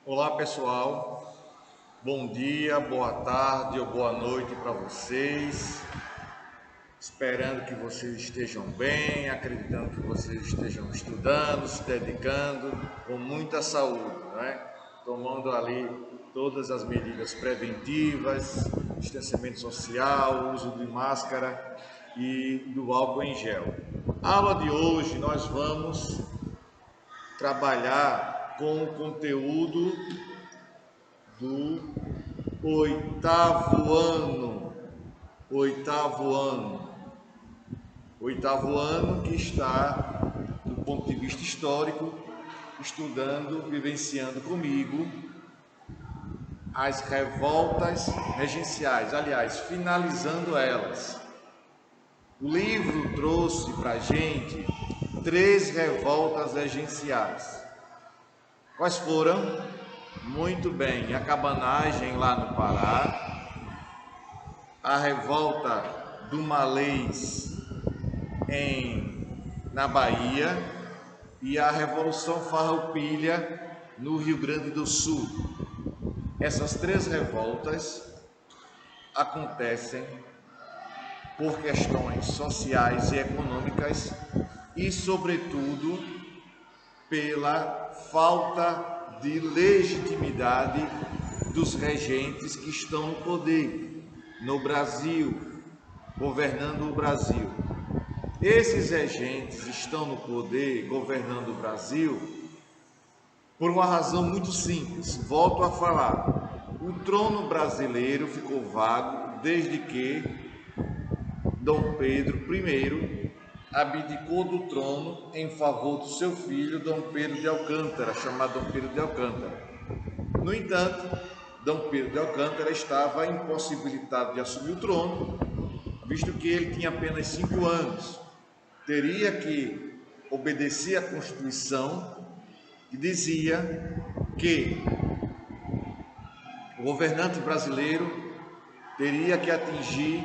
Olá pessoal, bom dia, boa tarde ou boa noite para vocês. Esperando que vocês estejam bem, acreditando que vocês estejam estudando, se dedicando com muita saúde, não é? Tomando ali todas as medidas preventivas, distanciamento social, uso de máscara e do álcool em gel. A aula de hoje nós vamos trabalhar com o conteúdo do oitavo ano. Oitavo ano que está, do ponto de vista histórico, estudando, vivenciando comigo as revoltas regenciais, aliás, finalizando elas. O livro trouxe para a gente 3 revoltas regenciais. Quais foram? Muito bem, a cabanagem lá no Pará, a revolta do Malês na Bahia e a Revolução Farroupilha no Rio Grande do Sul. Essas 3 revoltas acontecem por questões sociais e econômicas e, sobretudo, pela falta de legitimidade dos regentes que estão no poder no Brasil, governando o Brasil. Esses regentes estão no poder, governando o Brasil, por uma razão muito simples. Volto a falar, o trono brasileiro ficou vago desde que Dom Pedro I abdicou do trono em favor do seu filho Dom Pedro de Alcântara, chamado Dom Pedro de Alcântara. No entanto, Dom Pedro de Alcântara estava impossibilitado de assumir o trono, visto que ele tinha apenas 5 anos. Teria que obedecer à Constituição, que dizia que o governante brasileiro teria que atingir,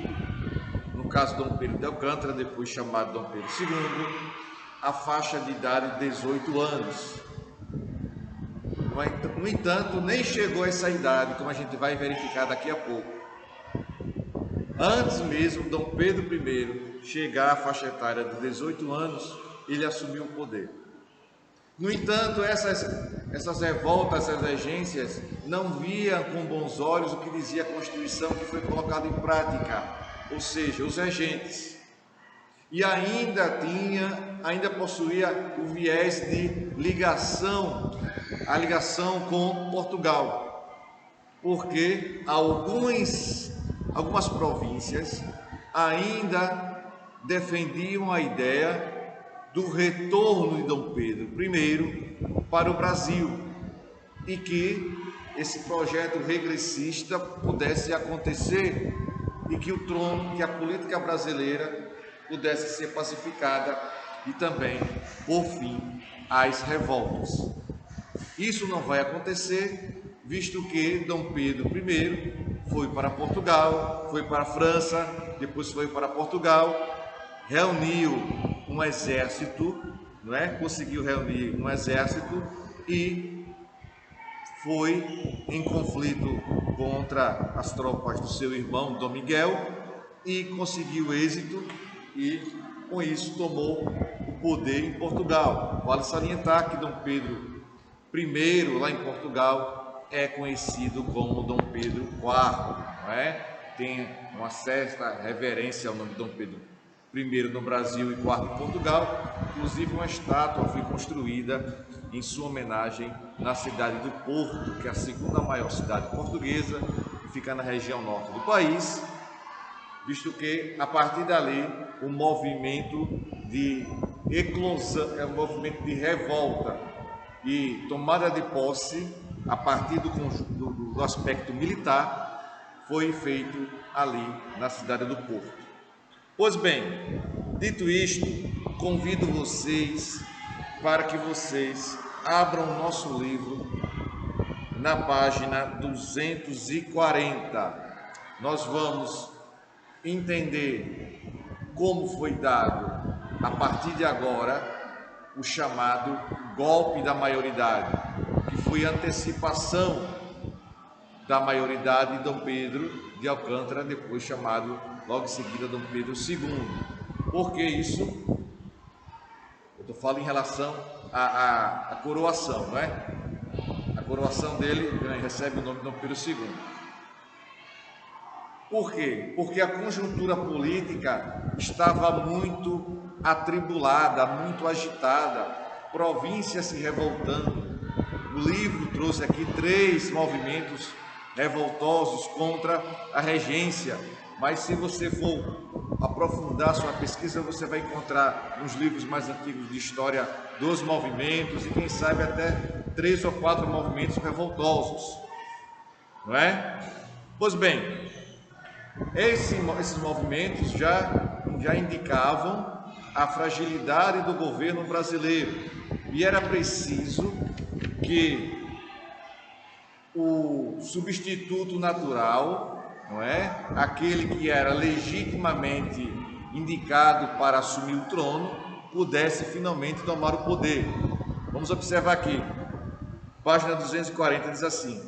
no caso Dom Pedro de Alcântara, depois chamado Dom Pedro II, a faixa de idade de 18 anos. No entanto, nem chegou a essa idade, como a gente vai verificar daqui a pouco. Antes mesmo Dom Pedro I chegar à faixa etária de 18 anos, ele assumiu o poder. No entanto, essas revoltas, essas regências, não viam com bons olhos o que dizia a Constituição que foi colocada em prática, ou seja, os regentes. E ainda possuía o viés de ligação, a ligação com Portugal, porque algumas províncias ainda defendiam a ideia do retorno de Dom Pedro I para o Brasil e que esse projeto regressista pudesse acontecer e que o trono, que a política brasileira pudesse ser pacificada e também, por fim, as revoltas. Isso não vai acontecer, visto que Dom Pedro I foi para Portugal, foi para a França, depois foi para Portugal, reuniu um exército, não é? Conseguiu reunir um exército e foi em conflito contra as tropas do seu irmão Dom Miguel e conseguiu êxito e com isso tomou o poder em Portugal. Vale salientar que Dom Pedro I, lá em Portugal, é conhecido como Dom Pedro IV, não é? Tem uma certa reverência ao nome de Dom Pedro I no Brasil e IV em Portugal. Inclusive uma estátua foi construída em sua homenagem na cidade do Porto, que é a segunda maior cidade portuguesa, que fica na região norte do país, visto que a partir dali o movimento de eclosão, o movimento de revolta e tomada de posse a partir do aspecto militar foi feito ali na cidade do Porto. Pois bem, dito isto, convido vocês para que vocês abram o nosso livro na página 240. Nós vamos entender como foi dado, a partir de agora, o chamado golpe da maioridade, que foi antecipação da maioridade de Dom Pedro de Alcântara, depois chamado logo em seguida Dom Pedro II. Por que isso? Eu estou falando em relação à coroação, não é? A coroação dele recebe o nome de Dom Pedro II. Por quê? Porque a conjuntura política estava muito atribulada, muito agitada, províncias se revoltando. O livro trouxe aqui 3 movimentos revoltosos contra a regência, mas se você for aprofundar sua pesquisa, você vai encontrar nos livros mais antigos de história 2 movimentos e quem sabe até 3 ou 4 movimentos revoltosos, não é? Pois bem, esses movimentos já indicavam a fragilidade do governo brasileiro e era preciso que o substituto natural, não é? Aquele que era legitimamente indicado para assumir o trono, pudesse finalmente tomar o poder. Vamos observar aqui, página 240 diz assim: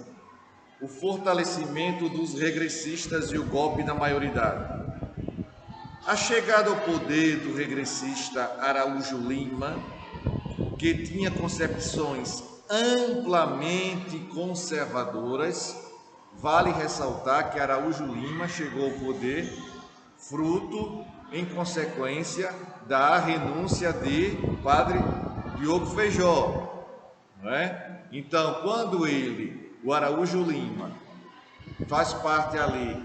o fortalecimento dos regressistas e o golpe da maioridade. A chegada ao poder do regressista Araújo Lima, que tinha concepções amplamente conservadoras, vale ressaltar que Araújo Lima chegou ao poder fruto, em consequência, da renúncia de Padre Diogo Feijó, não é? Então, quando o Araújo Lima, faz parte ali,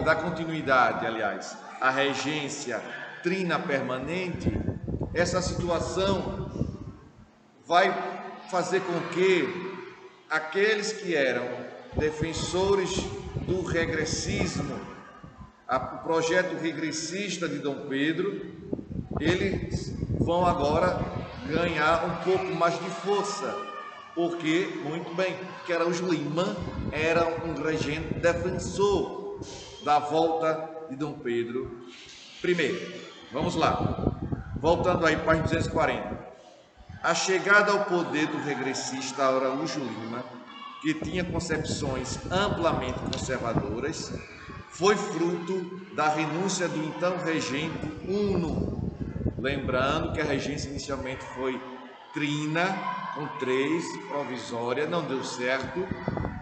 da continuidade, aliás, a regência trina permanente, essa situação vai fazer com que aqueles que eram defensores do regressismo, o projeto regressista de Dom Pedro, eles vão agora ganhar um pouco mais de força, porque, muito bem, que Araújo Lima era um regente defensor da volta de Dom Pedro I. Vamos lá, voltando aí, página 240. A chegada ao poder do regressista Araújo Lima, que tinha concepções amplamente conservadoras, foi fruto da renúncia do então regente Uno. Lembrando que a regência inicialmente foi trina, com 3, provisória, não deu certo,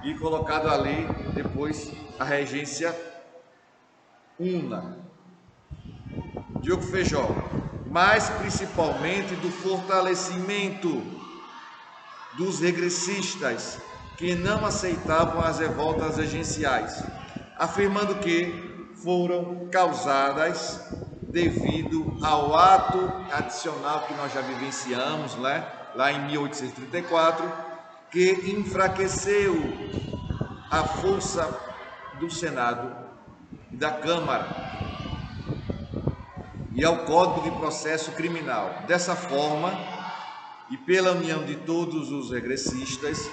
e colocado ali depois a regência una. Diogo Feijó, mas principalmente do fortalecimento dos regressistas que não aceitavam as revoltas regenciais, afirmando que foram causadas devido ao ato adicional que nós já vivenciamos, né, lá em 1834, que enfraqueceu a força do Senado e da Câmara e ao Código de Processo Criminal. Dessa forma, e pela união de todos os regressistas,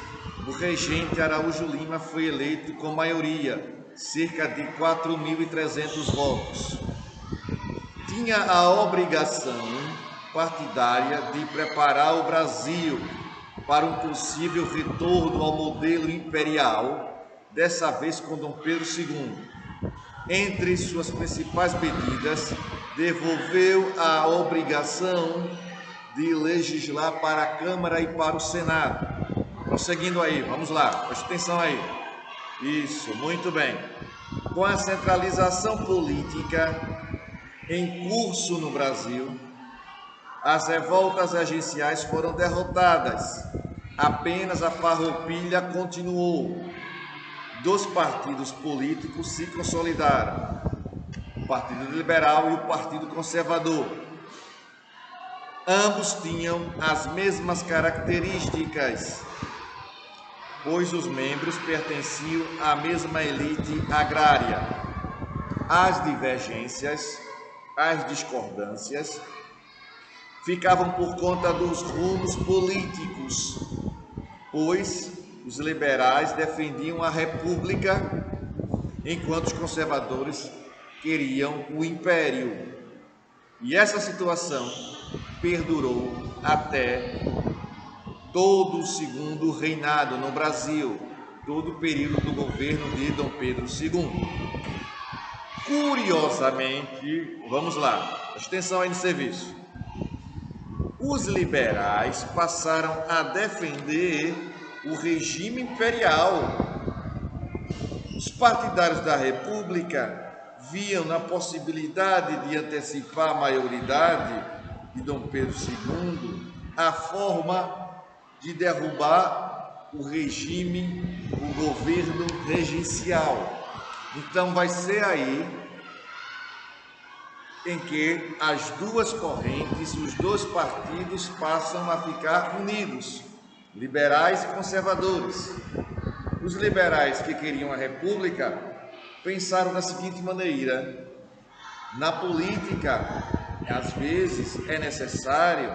o regente Araújo Lima foi eleito com maioria, cerca de 4.300 votos. Tinha a obrigação partidária de preparar o Brasil para um possível retorno ao modelo imperial, dessa vez com Dom Pedro II. Entre suas principais medidas, devolveu a obrigação de legislar para a Câmara e para o Senado. Prosseguindo aí, vamos lá, preste atenção aí. Isso, muito bem. Com a centralização política em curso no Brasil, as revoltas regenciais foram derrotadas. Apenas a farroupilha continuou. 2 partidos políticos se consolidaram: o Partido Liberal e o Partido Conservador. Ambos tinham as mesmas características, pois os membros pertenciam à mesma elite agrária. As divergências, as discordâncias, ficavam por conta dos rumos políticos, pois os liberais defendiam a república, enquanto os conservadores queriam o império. E essa situação perdurou até todo o segundo reinado no Brasil, todo o período do governo de Dom Pedro II. Curiosamente, vamos lá, presta atenção aí no serviço. Os liberais passaram a defender o regime imperial. Os partidários da República viam na possibilidade de antecipar a maioridade de Dom Pedro II a forma de derrubar o regime, o governo regencial. Então vai ser aí em que as duas correntes, os dois partidos passam a ficar unidos, liberais e conservadores. Os liberais que queriam a república pensaram da seguinte maneira: na política, às vezes é necessário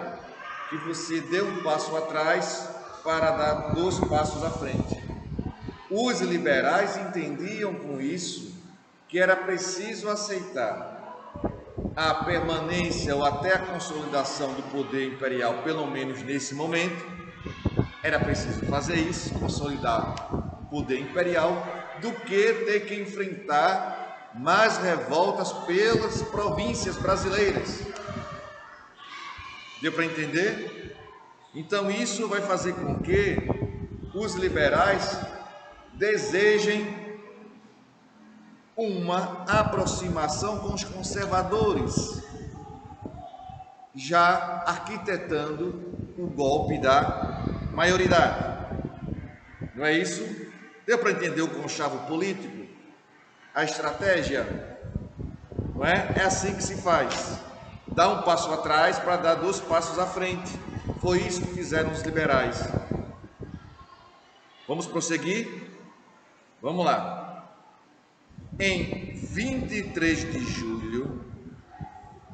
que você dê um passo atrás para dar 2 passos à frente. Os liberais entendiam com isso que era preciso aceitar a permanência ou até a consolidação do poder imperial, pelo menos nesse momento. Era preciso fazer isso, consolidar o poder imperial, do que ter que enfrentar mais revoltas pelas províncias brasileiras. Deu para entender? Então isso vai fazer com que os liberais desejem uma aproximação com os conservadores, já arquitetando o golpe da maioridade. Não é isso? Deu para entender o conchavo político? A estratégia? Não é? É assim que se faz. Dá um passo atrás para dar 2 passos à frente. Foi isso que fizeram os liberais. Vamos prosseguir? Vamos lá. Em 23 de julho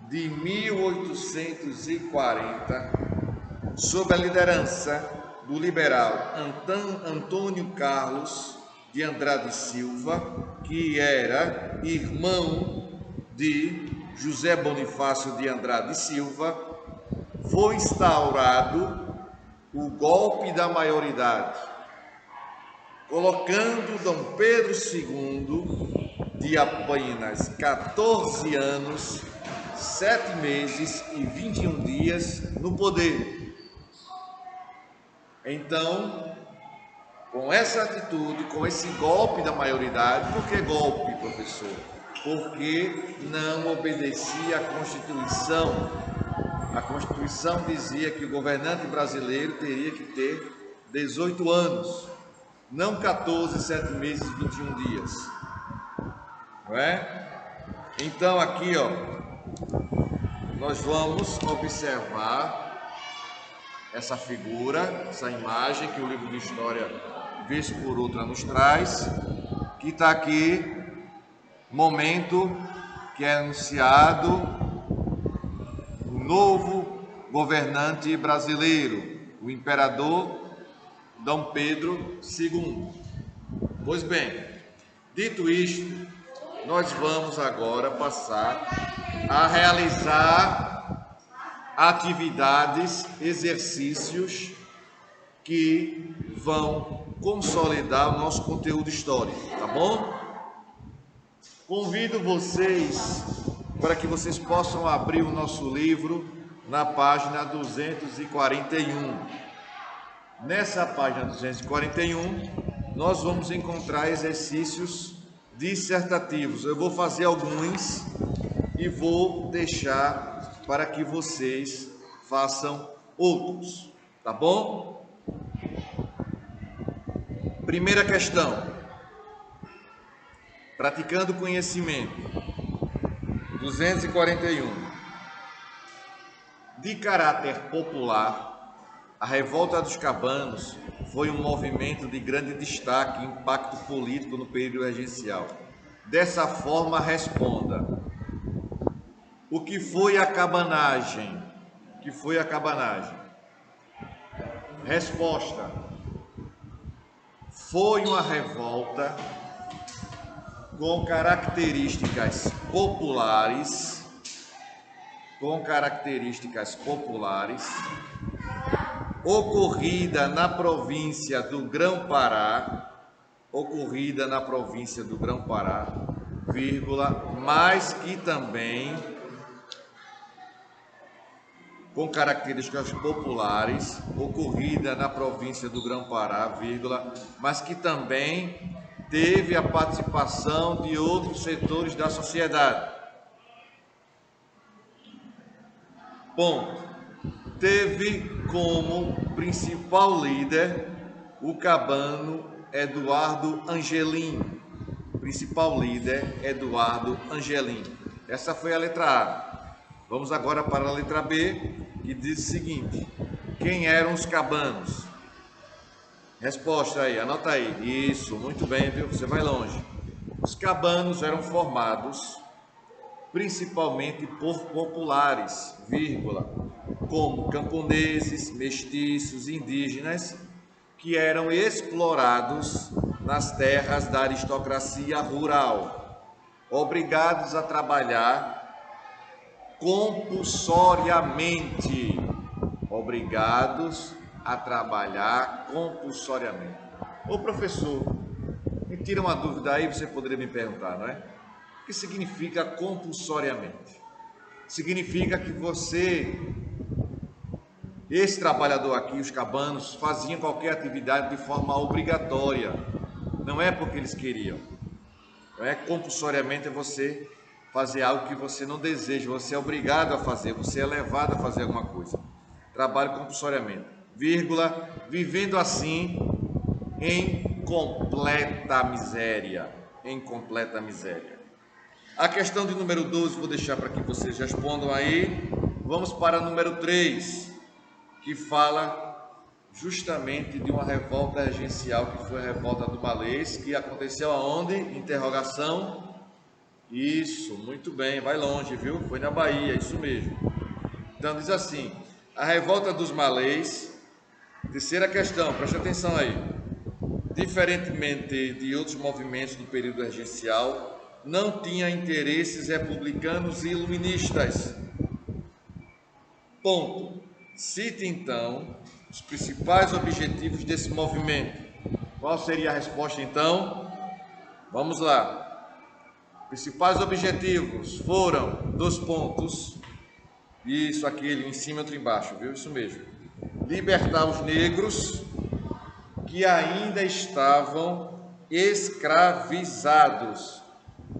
de 1840, sob a liderança do liberal Antônio Carlos de Andrade Silva, que era irmão de José Bonifácio de Andrade Silva, foi instaurado o golpe da maioridade, colocando Dom Pedro II, de apenas 14 anos, 7 meses e 21 dias no poder. Então, com essa atitude, com esse golpe da maioridade, por que golpe, professor? Porque não obedecia à Constituição. A Constituição dizia que o governante brasileiro teria que ter 18 anos, não 14, 7 meses e 21 dias. Não é? Então aqui, ó, nós vamos observar essa figura, essa imagem que o livro de história, vez por outra, nos traz, que está aqui, momento que é anunciado o novo governante brasileiro, o imperador Dom Pedro II. Pois bem, dito isto, nós vamos agora passar a realizar atividades, exercícios que vão consolidar o nosso conteúdo histórico, tá bom? Convido vocês para que vocês possam abrir o nosso livro na página 241. Nessa página 241, nós vamos encontrar exercícios dissertativos. Eu vou fazer alguns e vou deixar para que vocês façam outros, tá bom? Primeira questão: praticando conhecimento. 241. De caráter popular, a Revolta dos Cabanos foi um movimento de grande destaque e impacto político no período regencial. Dessa forma, responda: o que foi a cabanagem? O que foi a cabanagem? Resposta: foi uma revolta com características populares, ocorrida na província do Grão-Pará, vírgula, mas que também com características populares, ocorrida na província do Grão-Pará, vírgula, mas que também teve a participação de outros setores da sociedade. Ponto. Teve como principal líder o cabano Eduardo Angelim. Principal líder, Eduardo Angelim. Essa foi a letra A. Vamos agora para a letra B, que diz o seguinte: quem eram os cabanos? Resposta aí, anota aí. Isso, muito bem, viu? Você vai longe. Os cabanos eram formados principalmente por populares, vírgula, como camponeses, mestiços, indígenas, que eram explorados nas terras da aristocracia rural, obrigados a trabalhar compulsoriamente. Ô professor, me tira uma dúvida aí, você poderia me perguntar, não é? O que significa compulsoriamente? Significa que esse trabalhador aqui, os cabanos, faziam qualquer atividade de forma obrigatória. Não é porque eles queriam. Não é compulsoriamente, é você fazer algo que você não deseja, você é obrigado a fazer, você é levado a fazer alguma coisa. Trabalho compulsoriamente, vírgula, vivendo assim em completa miséria. A questão de número 12, vou deixar para que vocês respondam aí. Vamos para o número 3, que fala justamente de uma revolta regencial, que foi a revolta do Malês, que aconteceu aonde? Interrogação. Isso, muito bem, vai longe, viu? Foi na Bahia, isso mesmo. Então diz assim: a revolta dos Malês, terceira questão, preste atenção aí. Diferentemente de outros movimentos do período regencial, não tinha interesses republicanos e iluministas. Ponto. Cite então os principais objetivos desse movimento. Qual seria a resposta então? Vamos lá. Principais objetivos foram 2 pontos. Isso, aquele, em cima e outro embaixo, viu? Isso mesmo. Libertar os negros que ainda estavam escravizados.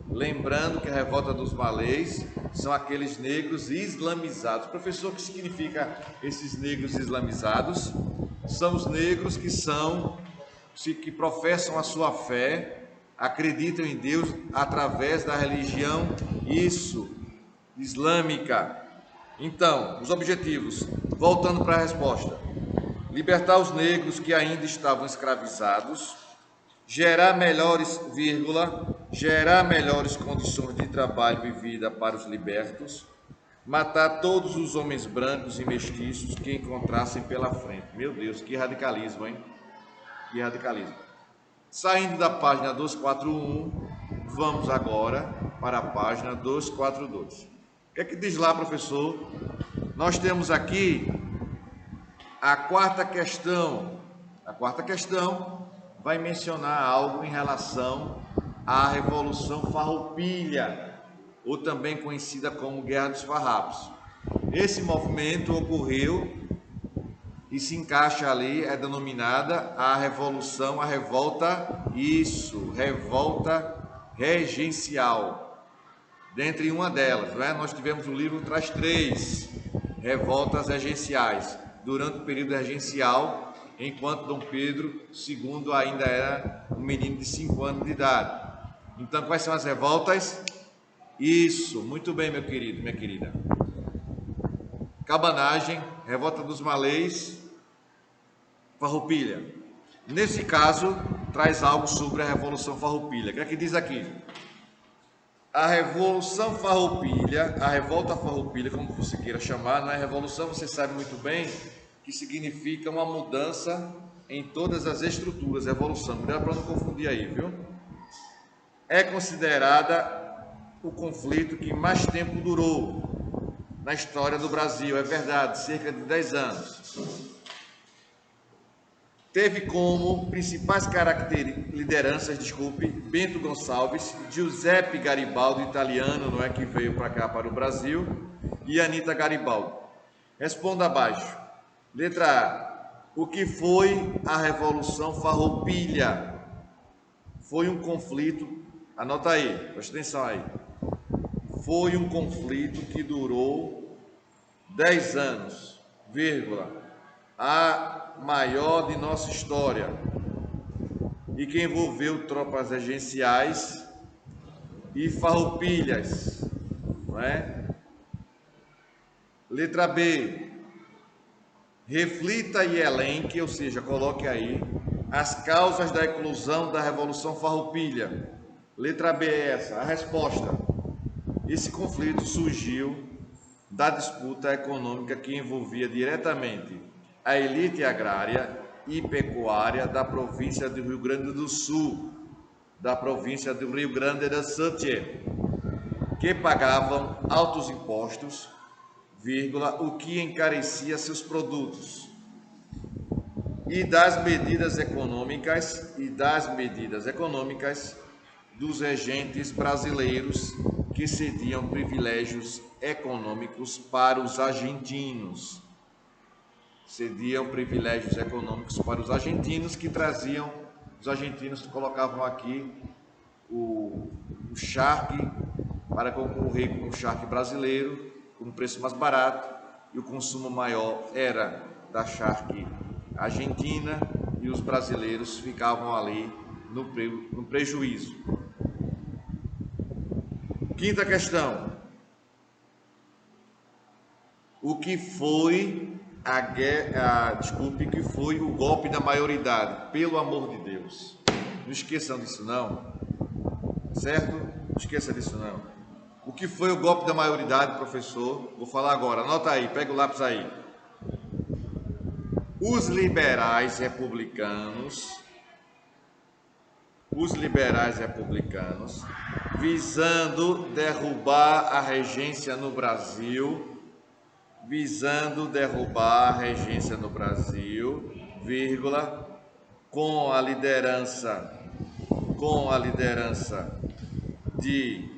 Lembrando que a revolta dos Malês são aqueles negros islamizados. Professor, o que significa esses negros islamizados? São os negros que professam a sua fé, acreditam em Deus através da religião, islâmica. Então, os objetivos, voltando para a resposta: libertar os negros que ainda estavam escravizados, gerar melhores condições de trabalho e vida para os libertos, matar todos os homens brancos e mestiços que encontrassem pela frente. Meu Deus, que radicalismo, hein? Que radicalismo. Saindo da página 241, vamos agora para a página 242. O que é que diz lá, professor? Nós temos aqui a quarta questão. A quarta questão vai mencionar algo em relação à Revolução Farroupilha, ou também conhecida como Guerra dos Farrapos. Esse movimento ocorreu e se encaixa ali, é denominada a revolta regencial. Dentre uma delas, não é? Nós tivemos o livro traz 3 revoltas regenciais durante o período regencial, enquanto Dom Pedro II ainda era um menino de 5 anos de idade. Então, quais são as revoltas? Isso, muito bem, meu querido, minha querida. Cabanagem, revolta dos Malês, Farroupilha. Nesse caso, traz algo sobre a Revolução Farroupilha. O que é que diz aqui? A Revolução Farroupilha, a Revolta Farroupilha, como você queira chamar, na Revolução você sabe muito bem que significa uma mudança em todas as estruturas, revolução, cuidado para não confundir aí, viu? É considerada o conflito que mais tempo durou na história do Brasil, é verdade, cerca de 10 anos. teve como principais lideranças, Bento Gonçalves, Giuseppe Garibaldi, italiano, não é, que veio para cá, para o Brasil, e Anita Garibaldi. Responda abaixo. Letra A. O que foi a Revolução Farroupilha? Foi um conflito, anota aí, presta atenção aí. Foi um conflito que durou 10 anos, vírgula, a maior de nossa história, e que envolveu tropas regenciais e farroupilhas, não é? Letra B. Reflita e elenque, ou seja, coloque aí as causas da eclosão da Revolução Farroupilha. Letra B é essa, a resposta. Esse conflito surgiu da disputa econômica que envolvia diretamente a elite agrária e pecuária da província do Rio Grande do Sul, que pagavam altos impostos, vírgula, o que encarecia seus produtos, e das medidas econômicas dos regentes brasileiros que cediam privilégios econômicos para os argentinos. Que traziam, os argentinos colocavam aqui o charque para concorrer com o charque brasileiro, com um preço mais barato, e o consumo maior era da charque argentina, e os brasileiros ficavam ali no prejuízo. Quinta questão. O que foi que foi o golpe da maioridade? Pelo amor de Deus. Não esqueçam disso não. Certo? Não esqueça disso não. O que foi o golpe da maioridade, professor? Vou falar agora. Anota aí, pega o lápis aí. Os liberais republicanos, visando derrubar a regência no Brasil, vírgula, com a liderança de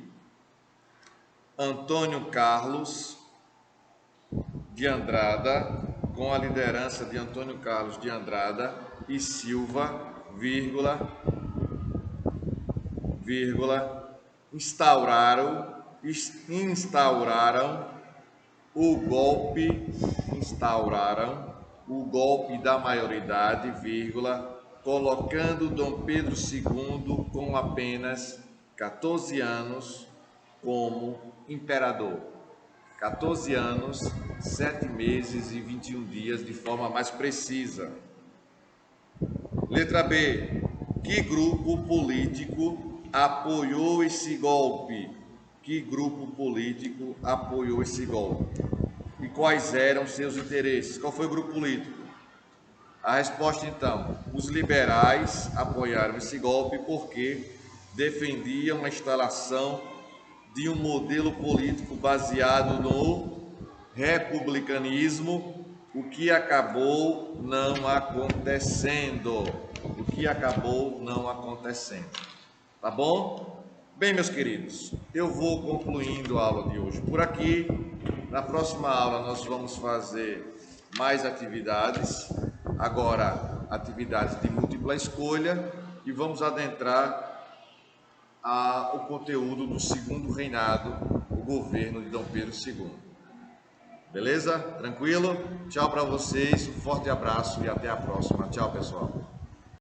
Antônio Carlos de Andrada, e Silva, instauraram o golpe da maioridade, colocando Dom Pedro II com apenas 14 anos como imperador. 14 anos, 7 meses e 21 dias, de forma mais precisa. Letra B. Que grupo político apoiou esse golpe? E quais eram seus interesses? Qual foi o grupo político? A resposta, então: os liberais apoiaram esse golpe porque defendiam a instalação de um modelo político baseado no republicanismo, o que acabou não acontecendo. Tá bom? Bem, meus queridos, eu vou concluindo a aula de hoje por aqui. Na próxima aula nós vamos fazer mais atividades, agora atividades de múltipla escolha, e vamos adentrar o conteúdo do segundo reinado, o governo de Dom Pedro II. Beleza? Tranquilo? Tchau para vocês, um forte abraço e até a próxima. Tchau, pessoal.